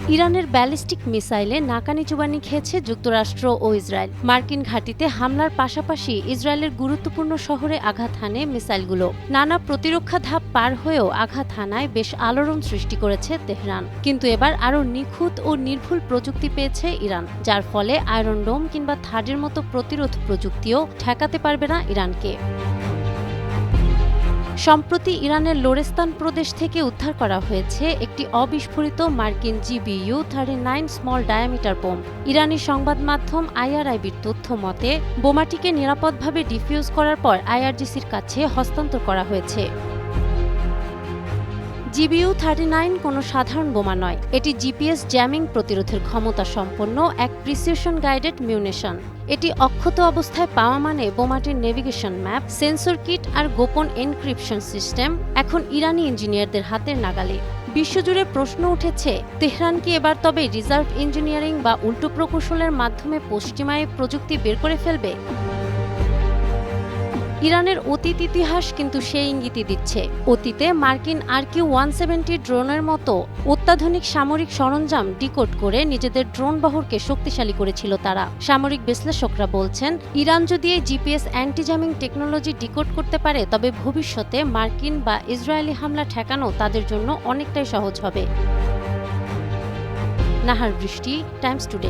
ইরানের ব্যালিস্টিক মিসাইলে নাকানি চুবানি খেয়েছে যুক্তরাষ্ট্র ও ইসরায়েল। মার্কিন ঘাঁটিতে হামলার পাশাপাশি ইসরায়েলের গুরুত্বপূর্ণ শহরে আঘাত হানে মিসাইলগুলো। নানা প্রতিরক্ষা ধাপ পার হয়েও আঘাত হানায় বেশ আলোড়ন সৃষ্টি করেছে তেহরান। কিন্তু এবার আরও নিখুঁত ও নির্ভুল প্রযুক্তি পেয়েছে ইরান, যার ফলে আয়রন ডোম কিংবা থার্ডের মতো প্রতিরোধ প্রযুক্তিও ঠেকাতে পারবে না ইরানকে। সম্প্রতি ইরানের লোরেস্তান প্রদেশ থেকে উদ্ধার করা হয়েছে একটি অবিস্ফোরিত মার্কিন GBU-39 স্মল ডায়ামিটার বোম। ইরানি সংবাদ মাধ্যম IRIBর তথ্য মতে বোমাটিকে নিরাপদভাবে ডিফিউজ করার পর IRGCর কাছে হস্তান্তর করা হয়েছে। GBU-39 কোনো সাধারণ বোমা নয়, এটি GPS জ্যামিং প্রতিরোধের ক্ষমতা সম্পন্ন এক প্রিসিশন গাইডেড মিউনিশন। এটি অক্ষত অবস্থায় পাওয়া মানে বোমাটির নেভিগেশন ম্যাপ, সেন্সর কিট আর গোপন এনক্রিপশন সিস্টেম এখন ইরানি ইঞ্জিনিয়ারদের হাতের নাগালে। বিশ্বজুড়ে প্রশ্ন উঠেছে, তেহরান কি এবার তবে রিজার্ভ ইঞ্জিনিয়ারিং বা উল্টো প্রকৌশলের মাধ্যমে পশ্চিমায় প্রযুক্তি বের করে ফেলবে? ইরানের অতীত ইতিহাস কিন্তু সেই ইঙ্গিতই দিচ্ছে। অতীতে মার্কিন RQ-170 ড্রোনের মতো অত্যাধুনিক সামরিক সরঞ্জাম ডিকোড করে নিজেদের ড্রোন বহরকে শক্তিশালী করেছিল তারা। সামরিক বিশ্লেষকরা বলছেন, ইরান যদি এই GPS anti jamming technology decode করতে পারে, তবে ভবিষ্যতে মার্কিন বা ইসরায়েলি হামলা ঠেকানো তাদের জন্য অনেকটাই সহজ হবে। নাহার বৃষ্টি, টাইমস টুডে।